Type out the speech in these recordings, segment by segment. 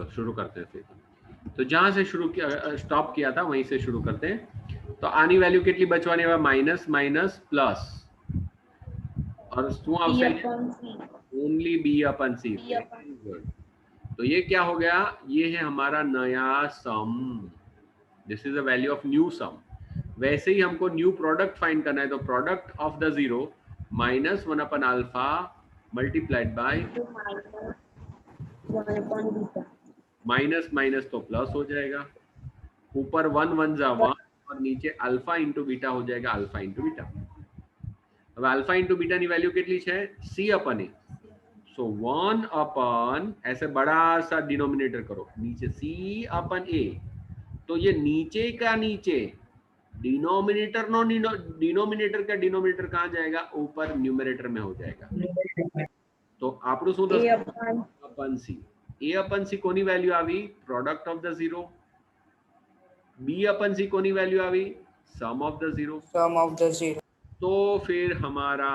शुरू करते हैं फिर। तो जहां से शुरू किया, स्टॉप किया था वहीं से शुरू करते हैं। तो आनी वैल्यू कितनी बचवानी है? माइनस माइनस प्लस, और શું આવશે? Only B upon C. Very good. तो ये क्या हो गया? ये है हमारा नया sum. This is the value of new sum. वैसे ही हमको न्यू प्रोडक्ट फाइंड करना है, तो product of the zero minus 1 upon alpha multiplied by minus minus तो प्लस हो जाएगा, ऊपर 1 1 जा 1 और नीचे अल्फा इंटू बीटा हो जाएगा, अल्फा इंटू बीटा। अब अल्फा इंटू बीटा की वैल्यू कितनी है? सी अपन ए। सो 1 अपन ऐसे बड़ा सा डिनोमिनेटर करो, नीचे सी अपन ए। तो ये नीचे का नीचे डिनोमिनेटर नो डिनोमिनेटर का डिनोमिनेटर कहाँ जाएगा? ऊपर न्यूमरेटर में हो जाएगा। तो આપણું શું થશે? अपन सी। ए अपन सी कोनी वैल्यू આવી? Product of the zero. B upon C कोनी वैल्यू આવી? Sum of the zero. तो फिर हमारा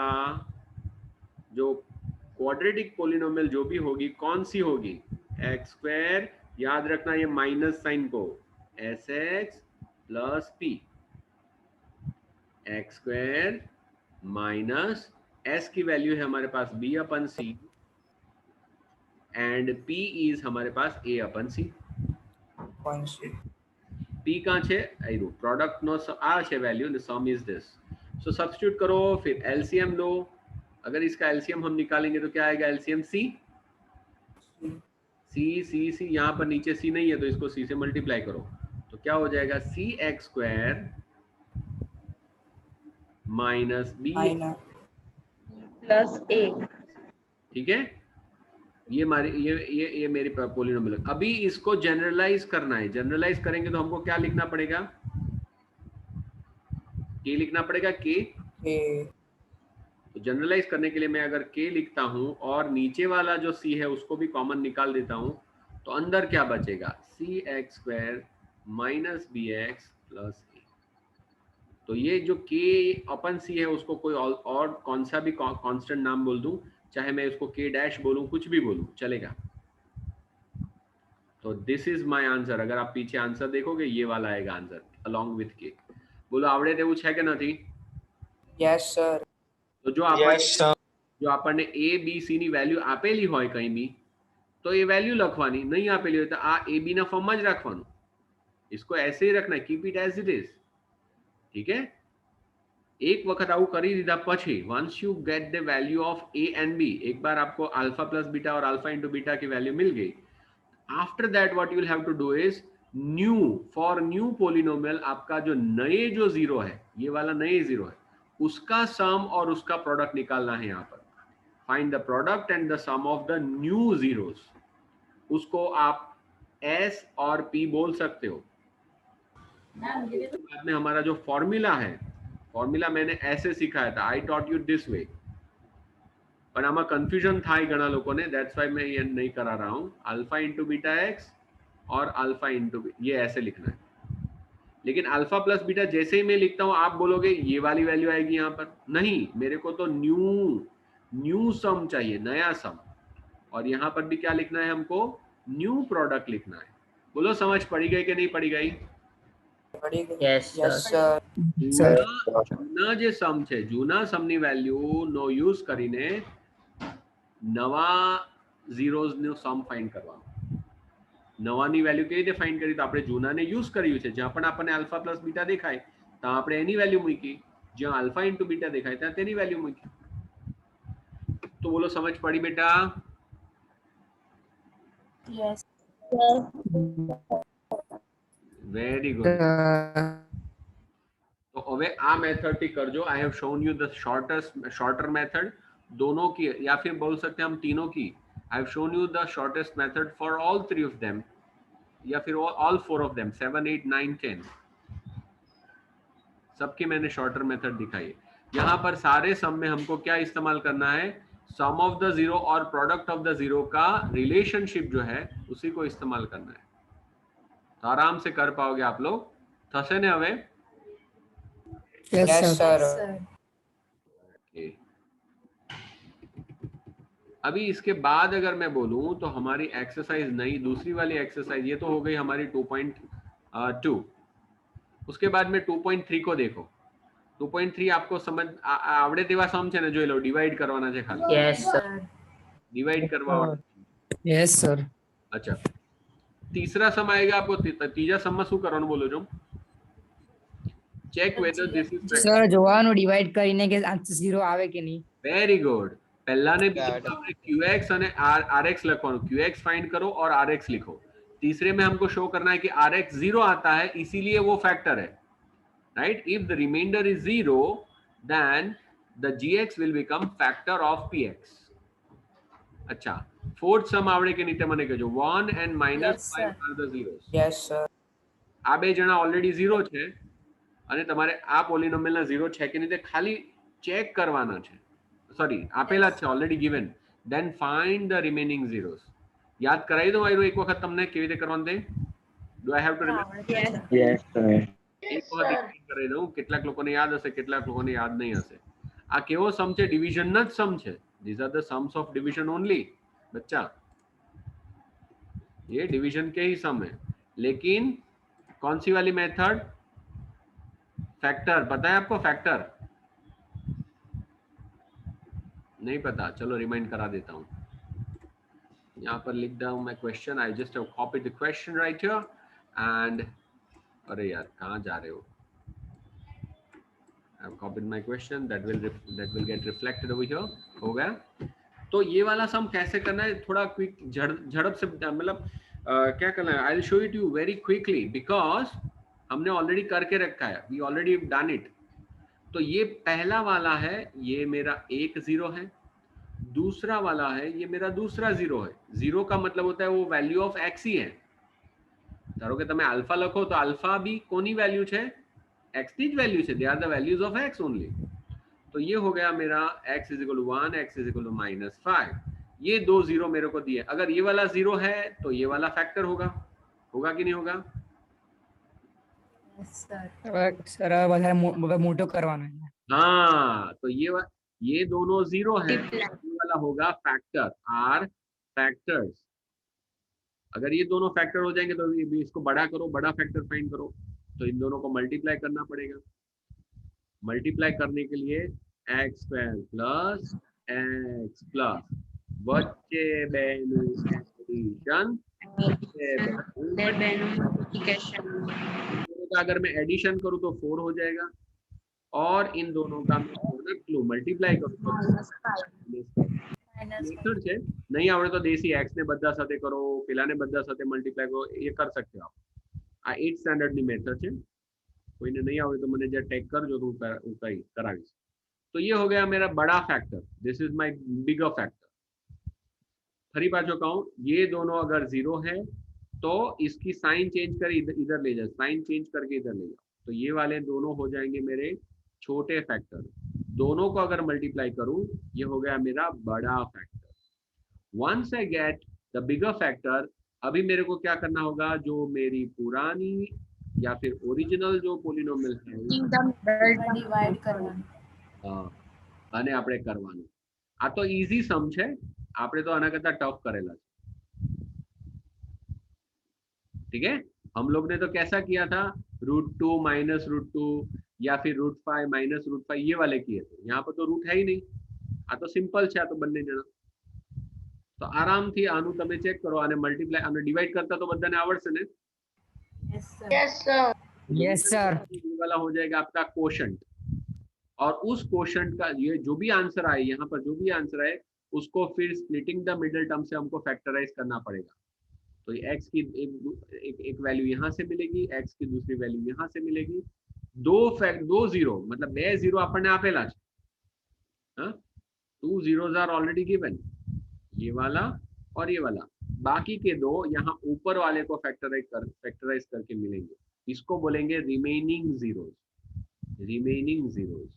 जो क्वाड्रेटिक पोलिनोमियल जो भी होगी कौन सी होगी? X square. याद रखना ये माइनस साइन को, S x plus P. X square minus S की वैल्यू है हमारे पास B upon C, and P is हमारे पास ए अपन सी। पी कहाँ છે? આયરું પ્રોડક્ટ નો આ છે value, the some is this. So substitute करो, फिर एलसीएम लो। अगर इसका एलसीएम हम निकालेंगे तो क्या आएगा? एलसीएम सी। सी सी सी, यहाँ पर नीचे सी नहीं है तो इसको सी से मल्टीप्लाई करो, तो क्या हो जाएगा? C x square minus B plus A. ठीक है, ये मेरी पोलिनोमियल। अभी इसको जनरलाइज करना है। जनरलाइज करेंगे तो हमको क्या लिखना पड़ेगा? के लिखना पड़ेगा, के। तो जनरलाइज करने के लिए मैं अगर के लिखता हूं और नीचे वाला जो सी है उसको भी कॉमन निकाल देता हूं, तो अंदर क्या बचेगा? C x square minus B x plus A. तो ये जो के अपन सी है उसको कोई और कौन सा भी कांस्टेंट नाम बोल दूं, चाहे मैं इसको के डैश बोलूं, कुछ भी बोलूं चलेगा। तो दिस इज माय आंसर। अगर आप पीछे आंसर देखोगे ये वाला आएगा आंसर अलोंग विथ के। बोलो आवड़े तेवुं छे के नथी? Yes sir. तो जो આપણને ए बी सी ની વેલ્યુ આપેલી હોય કંઈ બી, तो ये वैल्यू लखवानी। नहीं આપેલી હોય તો આ ए बी ના ફોર્મમાં જ રાખવાનું। इसको ऐसे ही रखना है, keep it as it is. ठीक है, एक वक्त આવું કરી દીધા પછી once you get the value of A and B, एक बार आपको अल्फा प्लस बीटा और अल्फा इनटू बीटा की वैल्यू मिल गई, after that what you will have to do is new, for new polynomial आपका जो नए जो जीरो है, ये वाला नए जीरो है, उसका सम और उसका प्रोडक्ट निकालना है। यहाँ पर find the product and the sum of the new zeros. उसको आप एस और पी बोल सकते हो। बाद में हमारा जो फॉर्मूला है, फॉर्मूला मैंने ऐसे सिखाया था, I taught you this way, पर आमा कंफ्यूजन था घना लोगों ने, दैट्स व्हाई मैं ये नहीं करा रहा हूँ। अल्फा इंटू बीटा एक्स और अल्फा इंटू, ये ऐसे लिखना है। लेकिन अल्फा प्लस बीटा जैसे ही मैं लिखता हूँ आप बोलोगे ये वाली वैल्यू आएगी यहाँ पर, नहीं, मेरे को तो न्यू सम चाहिए, नया सम। और यहाँ पर भी क्या लिखना है हमको? न्यू प्रोडक्ट लिखना है। बोलो समझ पड़ी गई कि नहीं पड़ी गई? Yes sir. जूना जे सम છે, જૂના સમની વેલ્યુ નો યુઝ કરીને નવા ઝીરોઝ નું સમ ફાઇન્ડ કરવાનું। નવાની વેલ્યુ કેવી રીતે ફાઇન્ડ કરી? તો આપણે જૂનાને યુઝ કર્યું છે, જ્યાં પણ આપણને આલ્ફા પ્લસ બીટા દેખાય ત્યાં આપણે એની વેલ્યુ મૂકી, જ્યાં આલ્ફા ઇન્ટુ બીટા દેખાય ત્યાં તેની વેલ્યુ મૂકી। તો બોલો સમજ પડી બેટા? यस। Very good. तो હવે આ मेथड થી करजो। I have shown you the shorter method, दोनों की, या फिर बोल सकते हैं हम तीनों की। I have shown you the shortest method for all 3 of them, या फिर ऑल 4 ऑफ देम, 7 8 9 10 सबकी मैंने शॉर्टर मेथड दिखाई है। यहाँ पर सारे सम में हमको क्या इस्तेमाल करना है? सम ऑफ द जीरो और प्रोडक्ट ऑफ द जीरो का रिलेशनशिप जो है उसी को इस्तेमाल करना है। तो आराम से कर पाओगे आप लोग। थसे ने हवे? Yes sir. Okay. अभी इसके बाद अगर मैं बोलूं तो हमारी एक्सरसाइज नहीं, दूसरी वाली एक्सरसाइज, ये तो हो गई हमारी 2.2। उसके बाद में 2.3 को देखो। 2.3 आपको समझ आवड़े तेवा सम छे ने, જોઈ લો, ડિવાઈડ કરવાના છે ખાલી। Yes, sir. ડિવાઈડ કરવા વાળો। Yes sir. अच्छा, तीसरा सम आएगा आपको। तीजा सम में શું કરવાનું બોલો છો? Check whether this is sir જોવાનું ડિવાઇડ કરીને કે આન્સર 0 આવે કે નહીં। Very good. पहला ने આપણે qx અને rx લખવાનું। qx फाइंड करो और rx लिखो। तीसरे में हमको शो करना है कि rx 0 आता है, इसीलिए वो फैक्टर है, right. If the reminder is 0 then the gx will become factor of px। अच्छा, फोर्थ सम आवड़े के नीचे મને કહેજો। 1 and -5 are the zeros। Yes sir। આ બે જણા ઓલરેડી 0 છે અને તમારે આ પોલિનોમિયલના 0 છે કે નહીં તે ખાલી ચેક કરવાના છે। सॉरी, આપેલા છે already given. Then find the remaining zeros। યાદ કરાવી દો આયરો એક વખત તમને કેવી રીતે કરવાનું તે। Do I have to remember? Yes sir. એક વખત એક્સપ્લેન કરી દઉં, કેટલાક લોકોને યાદ હશે, કેટલાક લોકોને યાદ નહીં હશે। આ કેવો સમ છે? ડિવિઝનનો જ સમ છે। This are the sums of division only बच्चा। ये डिवीजन के ही सम है, लेकिन कौन सी वाली मेथड? फैक्टर। पता है आपको फैक्टर? नहीं पता? चलो रिमाइंड करा देता हूँ। यहाँ पर लिख रहा हूँ मैं question. I just have copied the question right here and, अरे यार कहाँ जा रहे हो? I have copied my question, that will get reflected over here. हो गया? तो ये वाला सम कैसे करना है, थोड़ा क्विक झड़प से, मतलब क्या करना है, I will show it you very quickly because हमने ऑलरेडी करके रखा है, वी ऑलरेडी डन इट। तो ये पहला वाला है, ये मेरा एक 0 है। दूसरा वाला है, ये मेरा दूसरा 0 है। 0 का मतलब होता है वो वैल्यू ऑफ x ही है। ધારો કે તમે આલ્ફા લખો તો આલ્ફા બી કોની વેલ્યू છે? x ની જ વેલ્યू છે। They are the values of x only. तो ये हो गया मेरा x = 1, x = -5। ये दो 0 मेरे को दिए। अगर ये वाला 0 है तो ये वाला फैक्टर होगा। होगा कि नहीं होगा? Yes, sir. સર વધારે મોટો કરવાનો છે। हाँ, तो ये दोनों 0 है, ये वाला होगा फैक्टर। Are factors. अगर ये दोनों फैक्टर हो जाएंगे तो इसको बड़ा करो, बड़ा फैक्टर फाइंड करो, तो इन दोनों को मल्टीप्लाई करना पड़ेगा। मल्टीप्लाई करने के लिए x² प्लस x प्लस वच्चे बेनु एडिशन, अगर मैं एडिशन करूं तो 4 हो जाएगा, और इन दोनों का मल्टीप्लाई करूं तो मेथड છે। नहीं आवड़े तो देसी x ने બધા સાથે કરો, પેલાને બધા સાથે મલ્ટીપ્લાય કરો, ये कर सकते हो आप। આ 8th સ્ટાન્ડર્ડ ની મેથડ છે। કોઈને नहीं आवड़े तो મને જે ટેગ કરજો તો હું કરાવીશ। तो ये हो गया मेरा बड़ा factor. This is my bigger factor. फरी पाछो कहूं, ये दोनों अगर 0 है तो इसकी साइन चेंज कर इधर ले जाओ, साइन चेंज करके इधर ले जाओ, तो ये वाले दोनों हो जाएंगे मेरे छोटे फैक्टर। दोनों को अगर मल्टीप्लाई करूं, ये हो गया मेरा बड़ा factor. Once I get the bigger factor, अभी मेरे को क्या करना होगा, जो मेरी पुरानी या फिर ओरिजिनल जो पोलिनोमियल है डिवाइड करना। हाँ, आने આપણે કરવાનું। આ તો ઈઝી સમ છે, આપણે તો આના કરતા ટફ કરેલા છે। ठीक है? हम लोग ने तो कैसा किया था, √2 - √2 या फिर √5 - √5 ये वाले किए थे। यहाँ पर तो रूट है ही नहीं। आ तो सिंपल है, आ तो बन्ने जना। तो आराम थी आनु तमे चेक करो, आने मल्टीप्लाई आने डिवाइड करता तो बधाने आवड़शे ने। Yes, sir. Yes sir. ये वाला हो जाएगा आपका कोशंट, और उस कोशंट का ये जो भी आंसर आए, यहाँ पर जो भी आंसर आए, उसको फिर स्प्लिटिंग द मिडिल टर्म से हमको फैक्टराइज करना पड़ेगा। तो x की एक वैल्यू यहाँ से मिलेगी, x की दूसरी वैल्यू यहाँ से मिलेगी। दो 0 मतलब 2 0 આપણને આપેલા છે। हाँ, 2 zeros are already given, ये वाला और ये वाला। बाकी के दो यहाँ ऊपर वाले को फैक्टराइज करके मिलेंगे। इसको बोलेंगे रिमेनिंग जीरोस। Remaining zeros.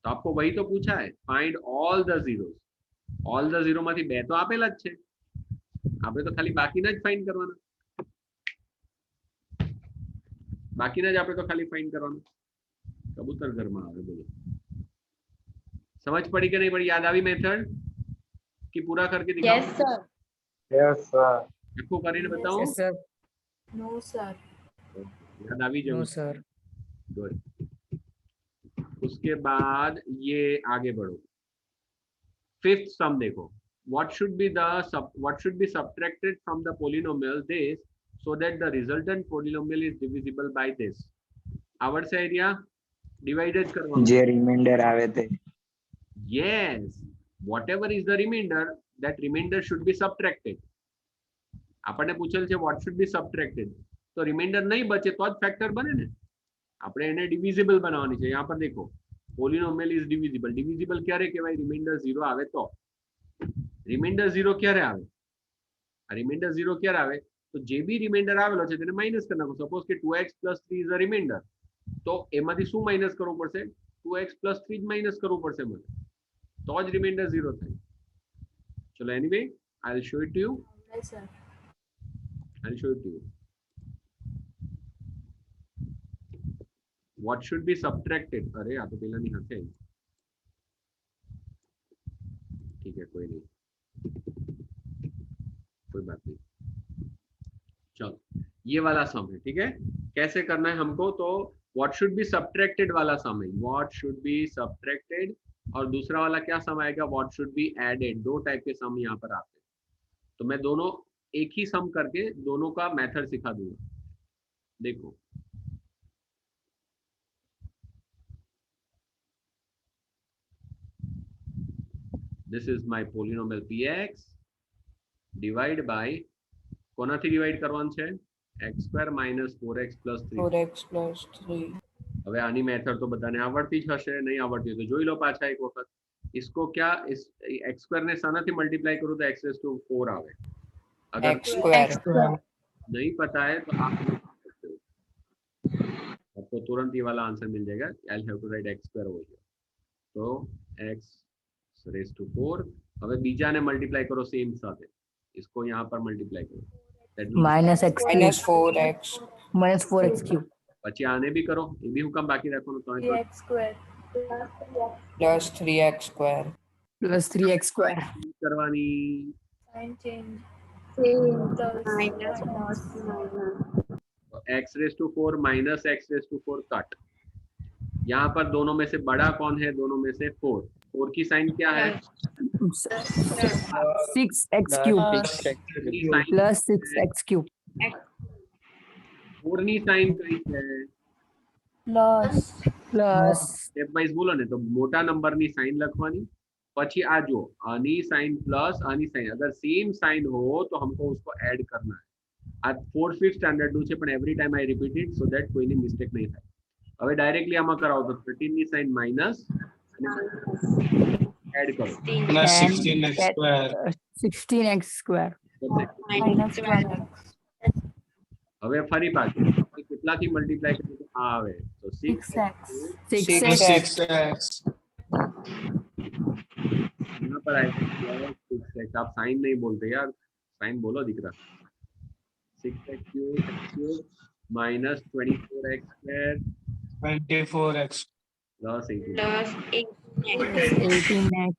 तो आपको वही तो पूछा है, find all the zeros. All the zero માંથી બે તો આપેલા જ છે, આપણે તો ખાલી બાકીના જ ફાઇન્ડ કરવાના। બાકીના જ આપણે તો ખાલી ફાઇન્ડ કરવાના। કબૂતર ઘરમાં આવે, બોલો। સમજ પડી કે નહીં પડી? યાદ આવી મેથડ? कि पूरा करके दिखाओ। Yes, sir. Yes, sir. आपको કરીને बताऊं? Yes sir. No, sir. याद आ भी नो जाऊँ। सर. गुड। उसके बाद ये आगे बढ़ो। फिफ्थ सम देखो। What should be subtracted from the polynomial this so that the resultant polynomial is divisible by this? આવડશે આઈડિયા? ડિવાઇડ જ કરવાનું. જે રિમાઇન્ડર આવે તે. Yes, whatever is the remainder, that remainder should be subtracted. આપણને પૂછેલ છે what should be subtracted, તો reminder નહીં બચે તો જ ફેક્ટર બને ને. આપણે એને ડિવિઝિબલ બનાવવાની છે. यहाँ पर देखो પોલિનોમિયલ ઇઝ ડિવિઝિબલ. ડિવિઝિબલ ક્યારે કહેવાય? રિમાઇન્ડર 0 આવે તો. રિમાઇન્ડર 0 ક્યારે આવે? આ રિમાઇન્ડર 0 ક્યારે આવે? તો જે બી રિમાઇન્ડર આવેલો છે તેને માઇનસ કરી નાખો. સપોઝ કે 2x + 3 ઇઝ અ રિમાઇન્ડર, તો એમાંથી શું માઇનસ કરવું પડશે? 2x + 3 જ માઇનસ કરવું પડશે મને, તો જ રિમાઇન્ડર 0 થાય. ચલો anyway I will show it to you. Yes, sir. I'll show it to you. What should be subtracted? अरे आ तो पहला नहीं हंसे. ठीक है, कोई नहीं, कोई बात नहीं. चलो ये वाला सम है, ठीक है. कैसे करना है हमको? तो what should be subtracted वाला सम है. What should be subtracted और दूसरा वाला क्या सम आएगा? What should be added. दो टाइप के सम यहाँ पर आते हैं. तो मैं दोनों एक ही सम करके दोनों का मेथड सिखा दूंगा. देखो this is my polynomial px divide by કોનાથી ડિવાઇડ કરવાનું છે? x² - 4x + 3. 4x plus 3. હવે આની મેથડ તો બધાને આવડતી જ હશે. નહીં આવડતી હોય તો જોઈ લો પાછા એક વખત. इसको क्या इस x² ने શાનાથી મલ્ટીપ્લાય કરું તો x⁴ આવે. अगर x square. नहीं पता है तो आप आपको तुरंत ये वाला आंसर मिल जाएगा. I'll have to write x² over here. तो x⁴. હવે બીજાને મલ્ટીપ્લાય કરો સેમ સાથે. इसको यहाँ पर मल्टीप्लाई करो. That means -x Minus 4x. -4x³ પછી આને બી કરો. એ બી હું કામ બાકી રાખવાનું? તો 3x square. Plus 3x square. + 3x² કરવાની. Sign change. x⁴ - x⁴ cut. यहाँ पर दोनों में से बड़ा कौन है? दोनों में से 4. 4 की साइन क्या है? 6x³ + 6x³. 4 ની સાइन કઈ છે? Plus. પ્લસ સ્ટેપ વાઇઝ બોલો ને તો મોટા નંબર ની સાइन લખવાની. પછી આ જો આની સાइन પ્લસ આની સાइन, अगर सेम साइन हो तो हमको उसको ऐड करना है. આ 4th 5th સ્ટાન્ડર્ડ નું છે, પણ every time I repeat it so that કોઈની મિસ્ટેક નહીં થાય. હવે ડાયરેક્ટલી આમાં કરાવો તો 13 ની સાइन માઈનસ એડ કરો. Plus 16x square. 16x². Minus 12x. હવે ફરી પાછું કેટલાથી મલ્ટીપ્લાય કરીએ તો આ આવે તો 6x. 6x 6x. यहाँ पर आएगा 6x. आप साइन नहीं बोलते यार, साइन बोलो दिख रहा. 6x³ minus 24x² 24x. plus 18 18x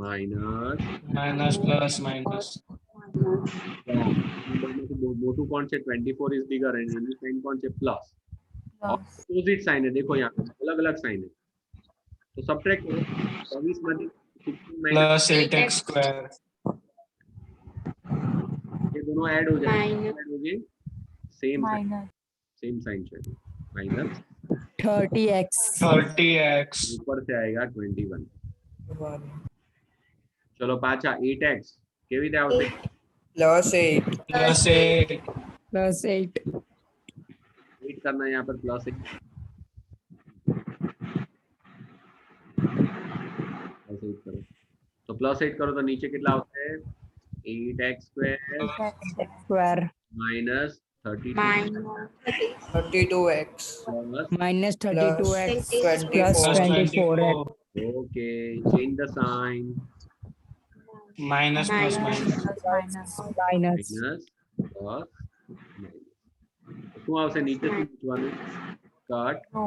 minus Minus plus minus. मोटू कौन से 24 is bigger and any sign कौन से plus. Plus. ऑपोजिट साइन है, देखो यहाँ अलग अलग साइन है. तो सब्ट्रैक्ट करो. 24 માંથી 16 minus Plus 8x square. ये दोनों ऐड हो जाएंगे. ऐड हो गए सेम Minus. सेम साइन છે. Minus 30x 30x. ऊपर से आएगा 21. 1. चलो पाछा 8x કેવી રીતે આવશે? Plus 8. Plus 8. +8 8 करना है यहाँ पर प्लस 8. करो तो +8 करो तो नीचे कितना होता है? 8x² square minus 32 32x. plus. -32x Plus plus 24. 24x. Okay, change the sign. Minus plus minus. Minus. minus Minus plus minus. શું આવશે નીચેથી પૂછવાનું? Cut No.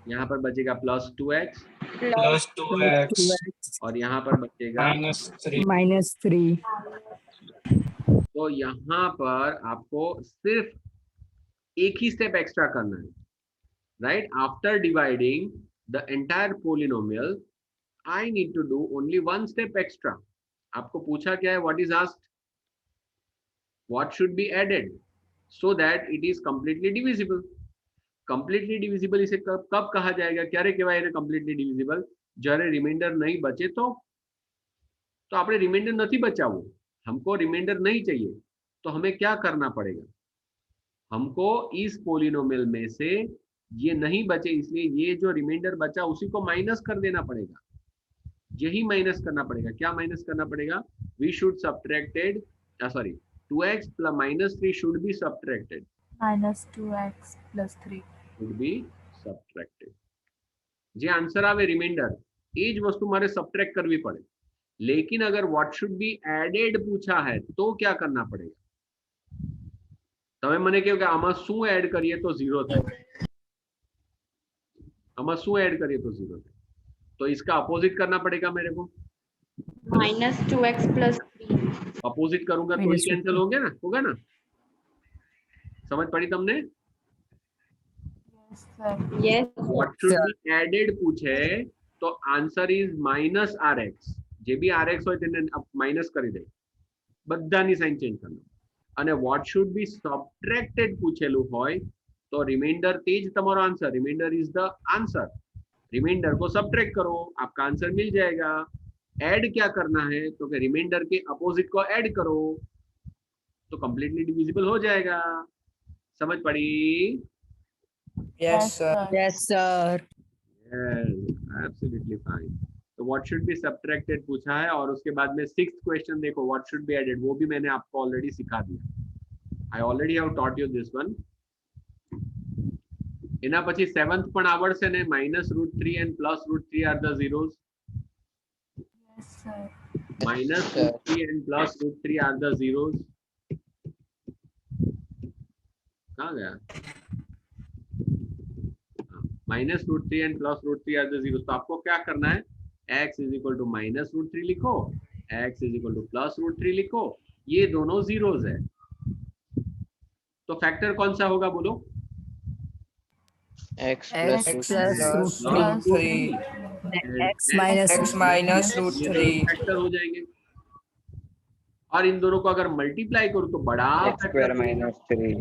यहाँ पर बचेगा +2x plus 2x 2x और यहाँ पर बचेगा, minus 3. -3. तो यहाँ पर आपको सिर्फ एक ही स्टेप एक्स्ट्रा करना है, right? After dividing the entire polynomial I need to do only one step extra. आपको पूछा क्या है? What is asked? What should be added so that it is completely divisible. Completely divisible इसे कब कहा जाएगा? क्या रे कहेवाय कंप्लीटली डिविजिबल? જ્યારે રિમાઇન્ડર નહીં બચે તો આપણે રિમાઇન્ડર નથી બચાવવું, हमको रिमाइंडर नहीं चाहिए, तो हमें क्या करना पड़ेगा? हमको इस पोलिनोमियल में से ये नहीं बचे, इसलिए ये जो रिमाइंडर बचा उसी को माइनस कर देना पड़ेगा. यही माइनस करना पड़ेगा. क्या माइनस करना पड़ेगा? We should subtracted, sorry, 2x plus -3 should be subtracted. -2x plus 3. Should be subtracted. જે આન્સર આવે રિમાઇન્ડર એ જ વસ્તુ મારે સબટ્રેક્ટ કરવી પડે. लेकिन अगर व्हाट शुड बी एडेड पूछा है तो क्या करना पड़ेगा? તમે મને કહો કે આમાં શું એડ કરીએ તો 0 થાય, આમાં શું એડ કરીએ તો 0 થાય, तो इसका अपोजिट करना पड़ेगा मेरे को. -2x plus 3. अपोजिट करूंगा तो ही कैंसिल होंगे ना, होगा ना? समझ पड़ी तुमने? Yes, sir. Yes. What should be added पूछे तो आंसर इज -rx. જે બી rx હોય તેને માઇનસ કરી દે, બધાની સાઇન ચેન્જ કરવાનો. અને what should be subtracted પૂછેલું હોય તો રિમાઇન્ડર તે જ તમારો answer. Reminder is the answer. Reminder को सब्ट्रैक्ट करो, आपका आंसर मिल जाएगा. ऐड क्या करना है? तो कि रिमाइंडर के अपोजिट को ऐड करो तो कंप्लीटली डिविजिबल हो जाएगा. समझ पड़ी? Yes, sir. Yes, sir. Yes, absolutely fine. तो व्हाट शुड बी सब्ट्रैक्टेड पूछा है और उसके बाद में 6th क्वेश्चन देखो, व्हाट शुड बी एडेड, वो भी मैंने आपको ऑलरेडी सिखा दिया. I already have taught you this one. એના પછી 7th પણ આવડશે ને, -√3 and +√3 are the zeros. Yes, sir. -√3 and +√3 are the zeros. कहाँ गया? -√3 and +√3 are the zeros. तो आपको क्या करना है? x is equal to -√3 लिखो, x is equal to +√3 लिखो. ये दोनों जीरोस है. तो फैक्टर कौन सा होगा बोलो? x X plus plus √3. X minus X minus ये √3. दोनों फैक्टर हो जाएंगे. और इन दोनों को अगर मल्टीप्लाई करूं तो बड़ा x square minus 3.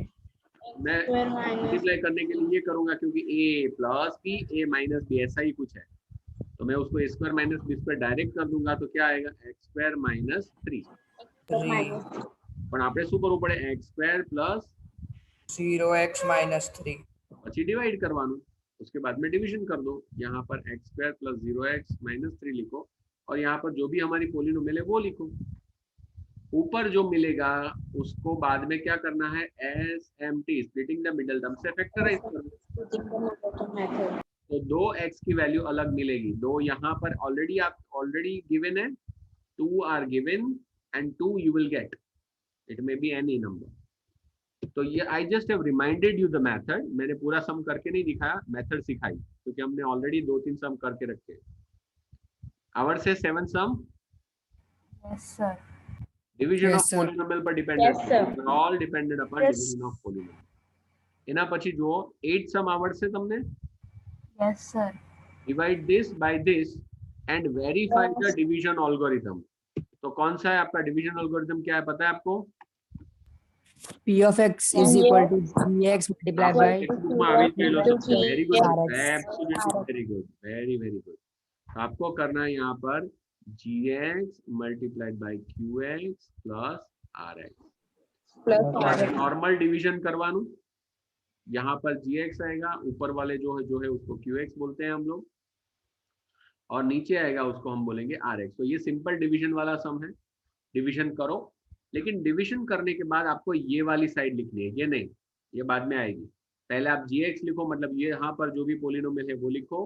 मैं मल्टीप्लाई करने के लिए ये करूंगा क्योंकि a plus b a minus b ऐसा ही कुछ है, तो मैं उसको a square minus b square direct कर दूंगा तो क्या आएगा? x square minus 3. 3. પણ આપણે શું કરવું પડે? x square plus 0x minus 3. પછી ડિવાइड કરવાનું, उसके बाद में डिवीजन कर दो. यहाँ पर x square plus 0x minus 3 लिखो और यहाँ पर जो भी हमारी पोलिनोमियल है वो लिखो. ऊपर जो मिलेगा उसको बाद में क्या करना है? SMT, splitting the middle term से फैक्टराइज करना. तो 2x की वैल्यू अलग मिलेगी. 2 यहाँ पर ऑलरेडी गिवन है, 2 are given and 2 you will get. It may be any number. तो ये I just have reminded you the method. मैंने पूरा सम करके नहीं दिखाया, मेथड सिखाई क्योंकि हमने ऑलरेडी 2-3 सम करके रखे. आवर से 7 सम Yes, sir. division Yes, of sir. polynomial पर dependent. Yes, sir. They are all dependent upon Yes. division of polynomial. એના પછી જુઓ 8 સમ આવડશે તમને. Yes, sir. Divide this by this and verify the division algorithm. तो कौन सा है आपका डिवीजन एल्गोरिथम? क्या है पता है आपको? P of x is equal to gx multiplied by textbook में આવી જ ગયેલો છે. Very good, RX. Absolutely very good, very very good. आपको करना है यहाँ पर gx multiplied by qx plus rx. Normal division करवानु. यहाँ पर gx आएगा, ऊपर वाले जो है उसको qx बोलते हैं हम लोग, और नीचे आएगा उसको हम बोलेंगे rx. तो ये सिंपल डिवीजन वाला सम है. डिवीजन करो, लेकिन डिवीजन करने के बाद आपको ये वाली साइड लिखनी है, ये नहीं, ये बाद में आएगी. पहले आप gx लिखो, मतलब ये यहाँ पर जो भी पोलिनोमियल है वो लिखो,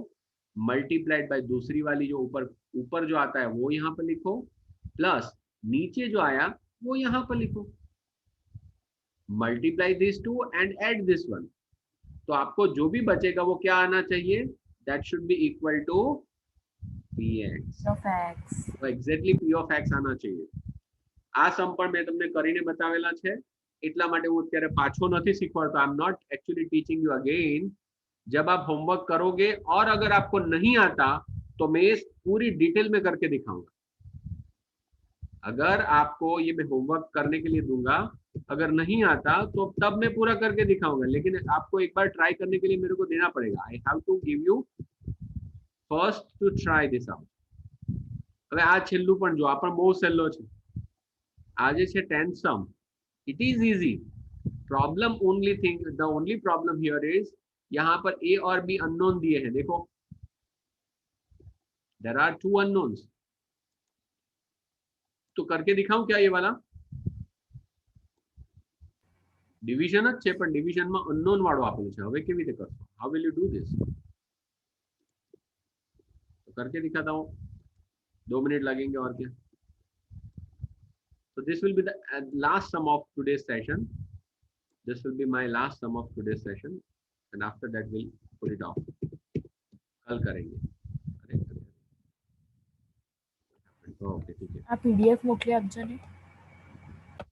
मल्टीप्लाइड बाय दूसरी वाली जो ऊपर जो आता है वो यहाँ पर लिखो, प्लस नीचे जो आया वो यहाँ पर लिखो. Multiply this two and add this one. तो आपको जो भी बचेगा वो क्या आना चाहिए? that should be equal to px. Of x. તો એક્ઝેક્ટલી p of x આના चाहिए. આ સમ પણ મેં તમને કરીને બતાવેલા છે, એટલા માટે હું અત્યારે પાછો નથી શીખવાડતો. I am not actually teaching you again. जब आप होमवर्क करोगे और अगर आपको नहीं आता तो मैं पूरी डिटेल में करके दिखाऊंगा. अगर आपको ये मैं होमवर्क करने के लिए दूंगा, अगर नहीं आता तो तब मैं पूरा करके दिखाऊंगा, लेकिन आपको एक बार ट्राई करने के लिए मेरे को देना पड़ेगा. I have to give you first to try this out. હવે આ છેલ્લું પણ જો, આ પણ બહુ સહેલો છે. આ જે છે 10th sum, it is easy. problem only thing, the only problem here is यहाँ पर a और b unknown दिए हैं. देखो there are two unknowns. तो करके दिखाऊं क्या ये वाला? डिविजन જ છે પણ ડિવિઝન માં અનનોન વાળો આપેલું છે. હવે કેવી રીતે કરશો? how will you do this? तो करके दिखाता हूँ, 2 मिनट लगेंगे और क्या. So this will be the last sum of today's session. This will be my last sum of today's session, and after that we'll put it off. कल करेंगे. Okay ठीक है. આ પીડીએફ મોકલી આપજો ને.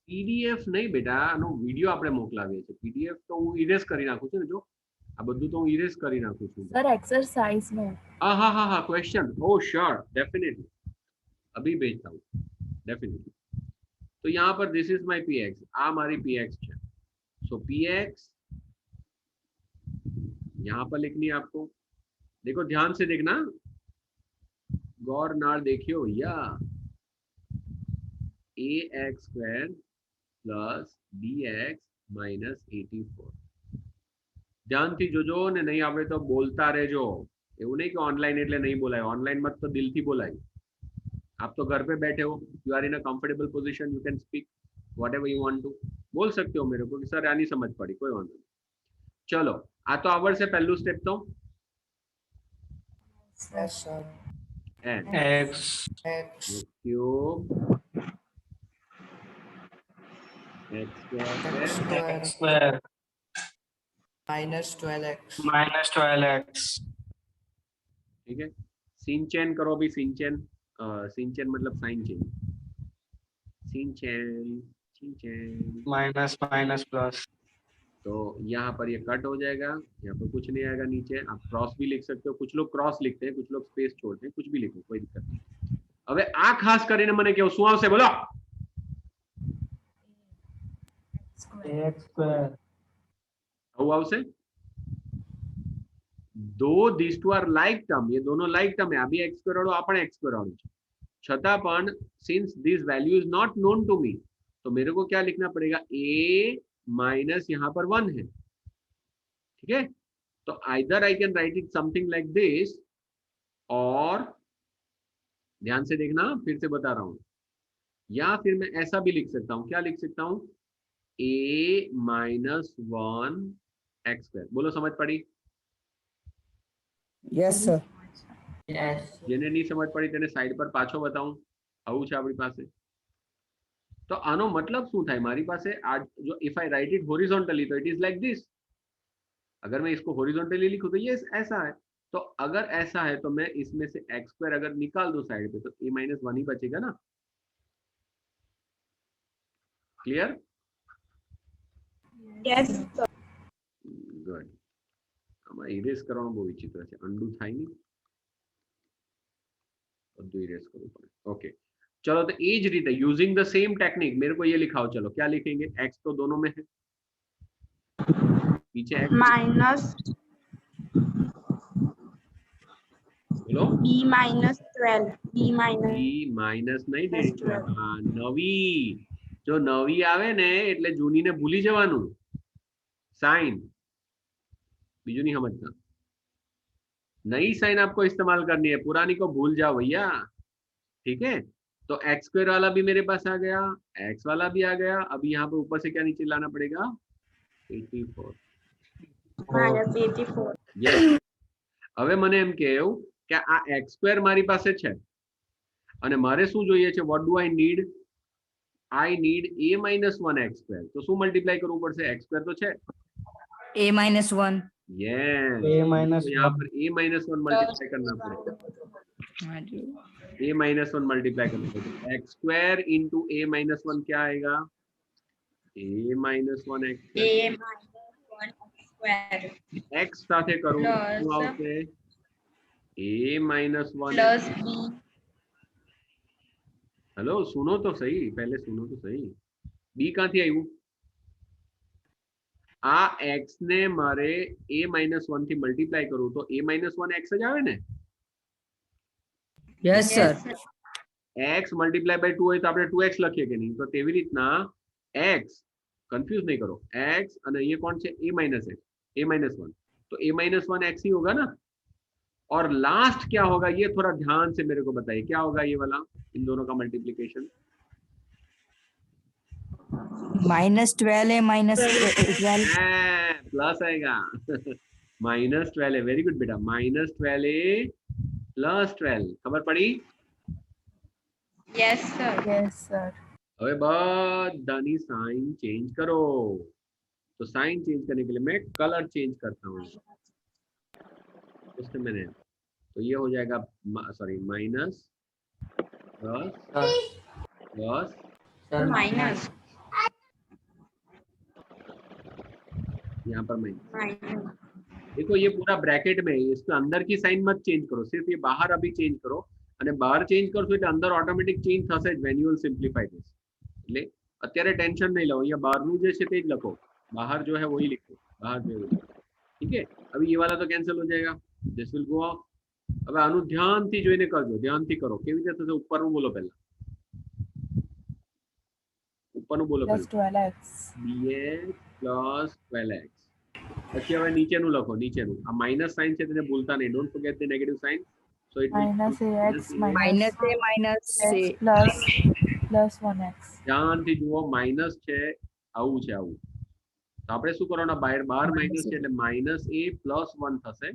પીડીએફ નહીં બેટા, આનો વિડિયો આપણે મોકલાવીએ છીએ. પીડીએફ તો હું ઇરેઝ કરી નાખું છું ને. જો આ બધું તો હું ઇરેઝ કરી નાખું છું. સર એક્સરસાઇઝ નો. हाँ क्वेश्चन. ओह श्योर, डेफिनेटली अभी भेजता हूँ, डेफिनेटली. तो यहाँ पर दिस इज माय px. आ हमारी px है. सो px यहाँ पर लिखनी है आपको. देखो ध्यान से देखना, गौर नार देखियो या ax² प्लस bx माइनस 84. ધ્યાનથી જોજો ને, નહીં આવડે તો બોલતા રહેજો. એવું નહીં કે ઓનલાઈન એટલે નહીં બોલાય. ઓનલાઈનમાં તો દિલથી બોલાય. आप तो घर पे बैठे हो, you are in a comfortable position, you can speak whatever you want to. बोल सकते हो मेरे को कि सर आनी समझ पड़ी, कोई वांधो नहीं. चलो आ तो आवड़ से पहलू स्टेप तो yes sir. n X X cube x x square square square minus 12x minus 12x. ठीक है. सिंचन करो भी. सिंचन सिंचन मतलब साइन चेंज. सिंचन सिंचन Minus minus plus. तो यहाँ पर ये कट हो जाएगा. यहाँ पर कुछ नहीं आएगा. नीचे आप क्रॉस भी लिख सकते हो. कुछ लोग क्रॉस लिखते हैं, कुछ लोग स्पेस छोड़ते हैं. कुछ भी लिखो, कोई दिक्कत नहीं. હવે આ ખાસ કરીને મને કેવું શું આવશે બોલો? X square. આવું આવશે. दो these two are like term, ये दोनों like term है. अभी x स्क्वायर वाળો, આ પણ x स्क्वायर वाળો છે. छता पण since this value is not known to me, तो मेरे को क्या लिखना पड़ेगा? a माइनस यहाँ पर 1 है. ठीक है. तो either I can write it something like this, और ध्यान से देखना, फिर से बता रहा हूं, या फिर मैं ऐसा भी लिख सकता हूं. क्या लिख सकता हूं? a minus 1 x square. बोलो समझ पड़ी? Yes, sir. જેને નહીં સમજ પડી તેને સાઈડ પર પાછો બતાવું. આવું છે આપણી પાસે. તો આનો મતલબ શું થાય? મારી પાસે આ જો if I right it horizontally तो इट इज लाइक दिस. अगर मैं इसको हॉरिजॉन्टली लिखूं तो ये ऐसा है. तो अगर ऐसा है तो मैं इसमें से x स्क्वायर अगर निकाल दूं साइड पे तो a माइनस 1 ही बचेगा ना. क्लियर? Yes, sir. गुड. આમાં ઇરેઝ કરવાનું બહુ વિચિત્ર છે. અન્ડુ થાય નહીં, બધું ઇરેઝ કરવું પડે. ઓકે चलो. तो એ જ રીતે यूजिंग द सेम टेक्निक मेरे को ये लिखाओ. चलो क्या लिखेंगे? x तो दोनों में है, पीछे x Minus बोलो. b minus 12. b minus. b minus नहीं दे. Plus 12. हाँ, નવી જો નવી આવે ને એટલે જૂની ને ભૂલી જવાનું. साइन बीजू नहीं समझता. नई साइन आपको इस्तेमाल करनी है, पुरानी को भूल जाओ भैया. ठीक है. तो एक्स स्क्वायर वाला भी मेरे पास आ गया, एक्स वाला भी आ गया. अभी यहाँ पे ऊपर से क्या नीचे लाना पड़ेगा? 84. Minus 84. Yes. હવે મને એમ કહેવું કે આ x સ્ક્વેર મારી પાસે છે અને મારે શું જોઈએ છે? what do I need? I need a minus 1 x square. તો શું મલ્ટીપ્લાય કરવું પડશે? x સ્ક્વેર તો છે, A minus 1. Yes, A minus तो यहाँ 1 पर a माइनस वन मल्टीप्लाई करना पड़ेगा, a माइनस वन मल्टीप्लाई करना पड़ेगा। X square into a minus one क्या आएगा, a minus one x A minus 1 x square x સાથે કરું તો Plus. શું આવશે, a minus one. plus B hello सुनो तो सही, पहले सुनो तो सही, b ક્યાંથી આવ્યું, આ x ને મારે a માઇનસ वन થી મલ્ટીપ્લાય કરું તો a માઇનસ वन x જ આવે ને, Yes, sir. x multiply by 2 હોય તો આપણે 2x લખીએ કે નહીં, તો તેવી રીતના x कंफ्यूज नहीं करो, x અને ये कौन છે a minus x, a minus one, तो a माइनस वन x ही होगा ना। और लास्ट क्या होगा ये थोड़ा ध्यान से मेरे को बताइए, क्या होगा ये वाला, इन दोनों का मल्टीप्लिकेशन, -12a minus 12. प्लस आएगा -12 है, वेरी गुड बेटा, -12a प्लस 12, खबर पड़ी। yes sir Yes, sir. હવે બધાની સાइन चेंज करो, तो साइन चेंज करने के लिए मैं कलर चेंज करता हूँ, उससे मैंने, तो ये हो जाएगा sorry minus plus plus Sir, minus यहाँ पर माइनस। minus देखो ये पूरा ब्रैकेट में है, इसके अंदर की साइन मत चेंज करो, सिर्फ ये बाहर अभी चेंज करो, અને બહાર ચેન્જ કરશો એટલે અંદર ઓટોમેટિક ચેન્જ થશે જ when you will simplify this, એટલે અત્યારે ટેન્શન નહીં લો, અહીંયા બહારનું જે છે તે જ લખો, બહાર जो है वही लिखो, બહાર जो है, ठीक है। अभी ये वाला तो कैंसिल हो जाएगा, this will go off। હવે આનું ધ્યાનથી જોઈને કરજો, ધ્યાનથી કરો, કેવી રીતે થશે, ઉપરનું બોલો પહેલા, ઉપરનું બોલો Plus પહેલા, 12x. bx plus 12x, પછી હવે નીચેનું લખો, નીચેનું આ માઇનસ સાઇન છે તેને ભૂલતા નહીં, don't forget the negative sign, so it will Minus ax minus Minus a minus x a. plus 1x. ધ્યાનથી જુઓ, માઇનસ છે આવું છે આવું, તો આપણે શું કરવાના, બાર માઇનસ છે એટલે માઇનસ a પ્લસ 1 થશે,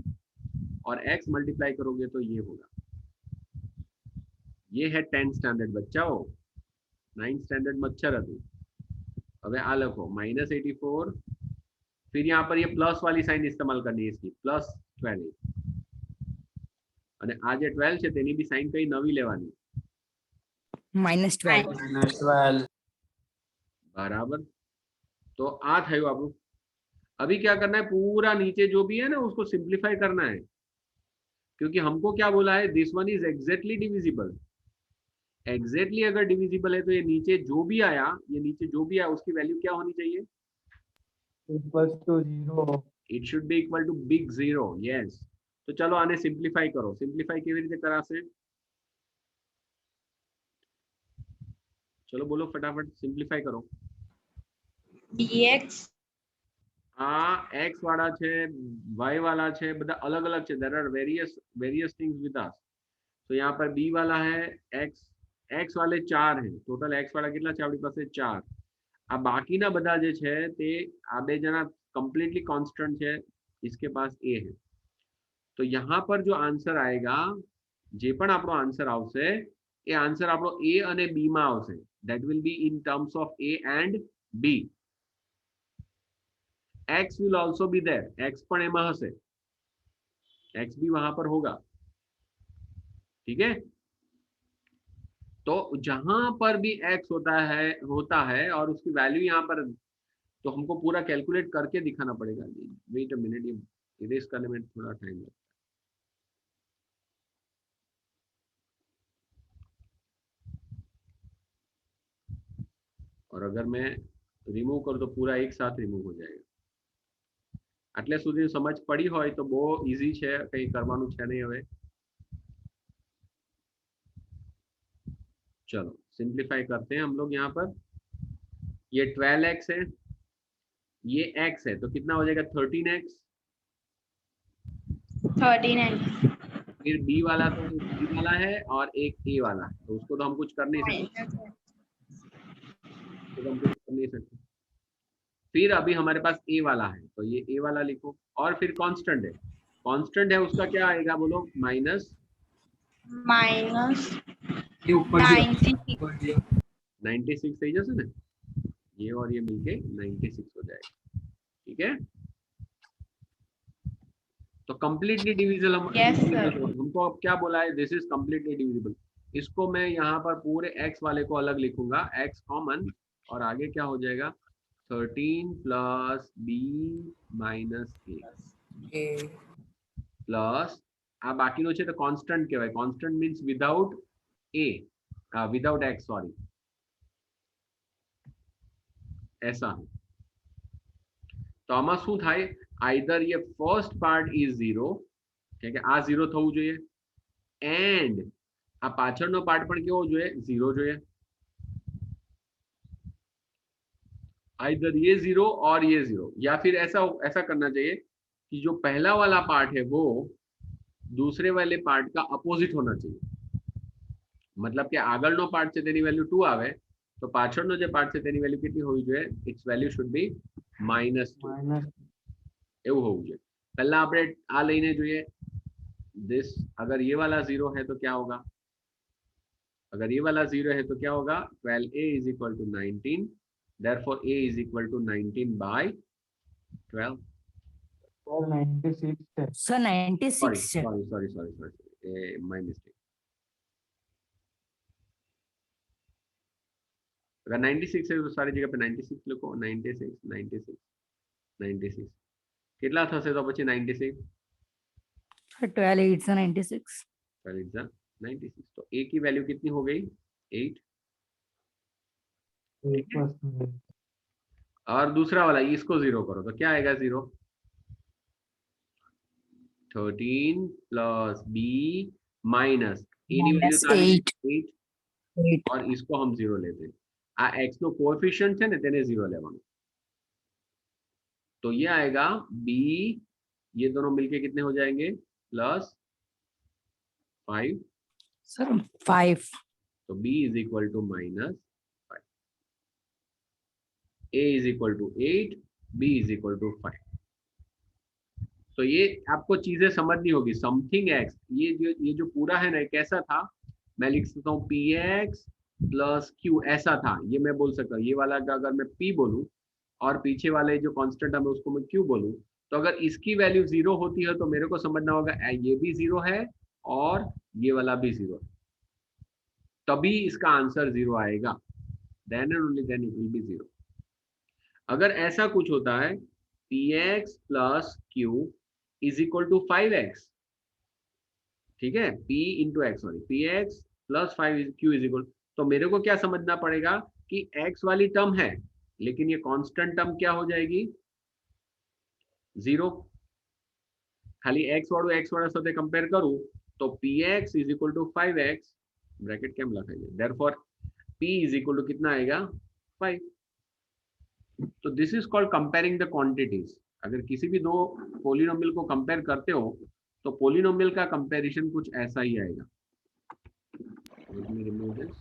और x मल्टीप्लाई करोगे तो ये होगा, ये है 10th स्टैंडर्ड बच्चाओ, 9th स्टैंडर्ड मच्छर હતું। હવે આ લખો -84, फिर यहाँ पर ये प्लस वाली साइन इस्तेमाल करनी है इसकी, प्लस 12, અને આ જે 12 છે તેની બી સાइन કઈ નવી લેવાની, -12. minus 12. बराबर। तो आ થયું આપણું। अभी क्या करना है, पूरा नीचे जो भी है ना उसको सिंप्लीफाई करना है, क्योंकि हमको क्या बोला है, this one is exactly divisible, exactly अगर डिविजिबल है तो ये नीचे जो भी आया, ये नीचे जो भी आया उसकी वैल्यू क्या होनी चाहिए, Equals to 0. It should be equal to big 0, yes. तो चलो आने सिंप्लीफाई करो, सिंप्लीफाई केवी रीते कराशे, चलो बोलो फटाफट सिंप्लीफाई करो। dx आ x वाला छे, y वाला छे, બધા अलग अलग छे, there are various things with us, तो यहाँ पर b वाला है, x वाले 4 है, टोटल x वाला કેટલા છે આપણી પાસે 4, आ बाकीना બધા જે છે તે આ બે જણા કમ્પ્લીટલી કોન્સ્ટન્ટ છે, इसके पास a है, तो यहाँ पर जो आंसर आएगा, जे पण આપણો आंसर આવશે એ आंसर આપણો a અને b માં આવશે, that will be in terms of a and b, x will also be there, x पण एमा हसे, x भी वहां पर होगा, ठीक है। तो जहां पर भी x होता है और उसकी वैल्यू यहाँ पर, तो हमको पूरा कैलकुलेट करके दिखाना पड़ेगा। वेट अ मिनट, ये इरेज करने में थोड़ा टाइम लगता है, और अगर मैं रिमूव करूँ तो पूरा एक साथ रिमूव हो जाएगा। આટલે સુધી સમજ પડી હોય તો બહુ ઈઝી છે, કંઈ કરવાનું છે નહીં। હવે चलो सिंप्लीफाई करते हैं हम लोग, यहाँ पर ये 12x है, ये x है, तो कितना हो जाएगा 13x, 13x फिर b वाला तो b वाला है और एक a वाला है, तो उसको तो हम कुछ कर नहीं सकते, तो हम कुछ कर नहीं सकते। फिर अभी हमारे पास a वाला है, तो ये a वाला लिखो, और फिर कांस्टेंट है, कांस्टेंट है उसका क्या आएगा बोलो, माइनस ये ऊपर 96 96 થઈ જશે ને, ये और ये मिलके 96 हो जाएगा, ठीक है। Completely divisible Yes, sir. हमको अब क्या बोला है, दिस इज कंप्लीटली डिविजिबल। इसको मैं यहाँ पर पूरे x वाले को अलग लिखूंगा, x कॉमन, और आगे क्या हो जाएगा 13 plus b minus a A. Plus आ बाकीનો છે તો કોન્સ્ટન્ટ કહેવાય, constant means without a, without x, sorry, ऐसा है। તો આમાં શું થાય, આઈધર ये ફર્સ્ટ પાર્ટ ઇઝ 0, કે આ 0 થવું જોઈએ, એન્ડ આ પાછળનો પાર્ટ પણ કેવો જોઈએ, 0 જોઈએ। आइदर ये 0 और ये 0, या फिर ऐसा ऐसा करना चाहिए कि जो पहला वाला पार्ट है वो दूसरे वाले पार्ट का अपोजिट होना चाहिए। मतलब कि આગળનો પાર્ટ છે તેની વેલ્યુ 2 આવે તો પાછળનો જે પાર્ટ છે તેની વેલ્યુ કેટલી હોવી જોઈએ, ઇટ્સ વેલ્યુ શુડ બી -2 એવું હોવું જોઈએ। પહેલા આપણે આ લઈને જોઈએ, दिस अगर ये वाला 0 है तो क्या होगा, अगर ये वाला 0 है तो क्या होगा, 12a is equal to 19, therefore a is equal to 19 by 12। Sir 96 है। सर 96 છે। sorry, my mistake। अगर 96 है तो सारी जगह पे 96 लिखो, 96 કેટલા થશે તો પછી 96 12 8 से 96। 96, तो a की वैल्यू कितनी हो गई, 8। और दूसरा वाला इसको 0 करो तो क्या आएगा 0, 13 प्लस b माइनस -8 और इसको हम 0 लेते हैं। आ x નો કોએફિશિયન્ટ છે ને તેને 0 લેવાનું, तो ये आएगा b, ये दोनों मिलके कितने हो जाएंगे, +5, सर 5। तो b is equal to -5, a is equal to 8, b is equal to 5। तो ये आपको चीजें समझनी होगी। समथिंग x, ये जो पूरा है ना कैसा था, मैं लिख सकता हूँ px प्लस q, ऐसा था। ये मैं बोल सकता हूँ, ये वाला का अगर मैं p बोलूं और पीछे वाले जो कांस्टेंट है उसको मैं q बोलूं, तो अगर इसकी वैल्यू 0 होती है तो मेरे को समझना होगा ये भी 0 है और ये वाला भी 0 है, तभी इसका आंसर 0 आएगा। Then and only then it will be 0। अगर ऐसा कुछ होता है px plus q is equal to 5x, ठीक है, p into x, sorry, px plus 5q is equal, तो मेरे को क्या समझना पड़ेगा कि x वाली टर्म है लेकिन ये कांस्टेंट टर्म क्या हो जाएगी, 0। खाली x वाला साथे कंपेयर करूं तो px is equal to 5x, bracket केम लखाइए, therefore p is equal to कितना आएगा, 5। तो this is called comparing the quantities. अगर किसी भी दो पोलिनोमियल को कंपेयर करते हो तो पोलिनोमियल का कंपैरिजन कुछ ऐसा ही आएगा। Let me remove this.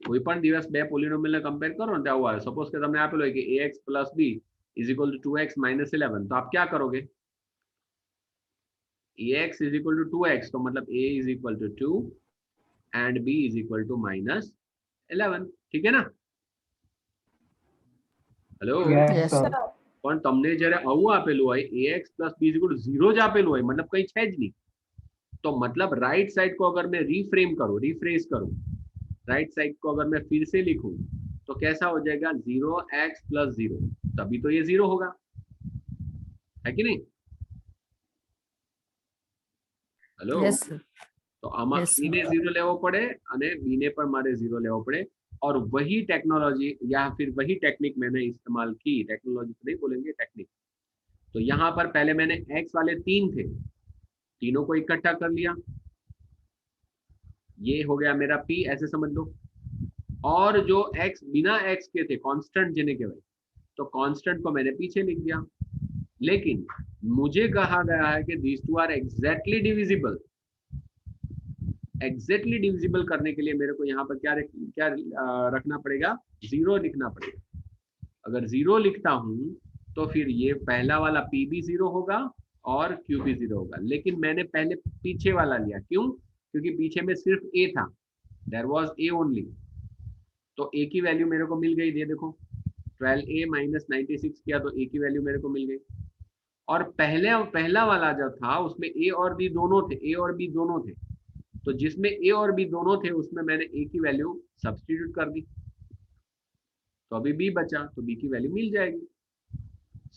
કોઈ પણ દિવસ બે પોલિનોમિયલ ને कंपेयर करो ને ત્યાં આવે, सपोज કે તમને આપેલો હોય કે ax plus b is equal to 2x minus 11, तो आप क्या करोगे, ax is equal to 2x, तो मतलब a is equal to 2 and b is equal to -11, ठीक है ना। Hello, Yes, sir. પણ તમને જ્યારે આવું આપેલું હોય ax plus b is equal to 0 જ આપેલું હોય, मतलब કઈ છે જ નહીં, तो मतलब राइट साइड को अगर मैं रिफ्रेम करूं, रिफ्रेश करूं, राइट साइड को अगर मैं फिर से लिखूं तो कैसा हो जाएगा, 0x प्लस 0, तभी तो ये 0 होगा, है कि नहीं। Hello, Yes, sir. तो आमा Yes, e ने 0 लेवो पड़े અને b ने पर मारे 0 लेवो पड़े, और वही टेक्नोलॉजी या फिर वही टेक्निक मैंने इस्तेमाल की। टेक्नोलॉजी तो नहीं बोलेंगे, टेक्निक। तो यहाँ पर पहले मैंने x वाले 3 थे, तीनों को इकट्ठा कर लिया, ये हो गया मेरा p, ऐसे समझ लो। और जो x बिना x के थे, कांस्टेंट जिन्हें कहते, तो कांस्टेंट को मैंने पीछे लिख दिया। लेकिन मुझे कहा गया है कि these two are exactly divisible। Exactly divisible करने के लिए मेरे को यहाँ पर क्या रखना पड़ेगा, 0 लिखना पड़ेगा। अगर 0 लिखता हूं तो फिर ये पहला वाला p भी 0 होगा और q भी 0 होगा। लेकिन मैंने पहले पीछे वाला लिया, क्यों, क्योंकि पीछे में सिर्फ a था, देयर वाज a ओनली, तो a की वैल्यू मेरे को मिल गई। ये देखो 12a माइनस 96 किया तो a की वैल्यू मेरे को मिल गई। और पहला वाला जो था उसमें ए और बी दोनों थे, ए और बी दोनों थे, तो जिसमें ए और बी दोनों थे उसमें मैंने ए की वैल्यू सब्स्टिट्यूट कर दी, तो अभी बी बचा, तो बी की वैल्यू मिल जाएगी।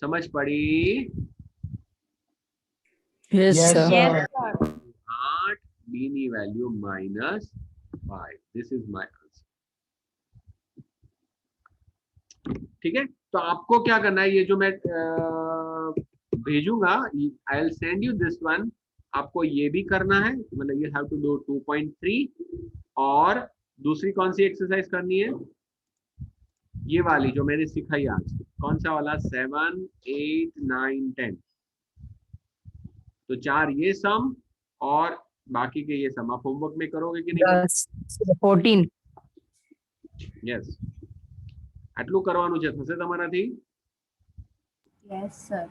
समझ पड़ी? Yes, Yes, sir. sir. Yes, sir. 8 b ની value -5, this is my answer. ठीक है, तो आपको क्या करना है, ये जो मैं भेजूंगा, I will send you this one, आपको ये भी करना है, मतलब यू हैव टू डू 2.3, और दूसरी कौन सी एक्सरसाइज करनी है, ये वाली जो मैंने सिखाई आज, कौन सा वाला, 7, 8, 9, 10, तो 4 ये सम और बाकी के ये सम आप होमवर्क में करोगे कि नहीं? 14. यस, આટલું કરવાનું છે, થશે તમારાથી? Yes, sir.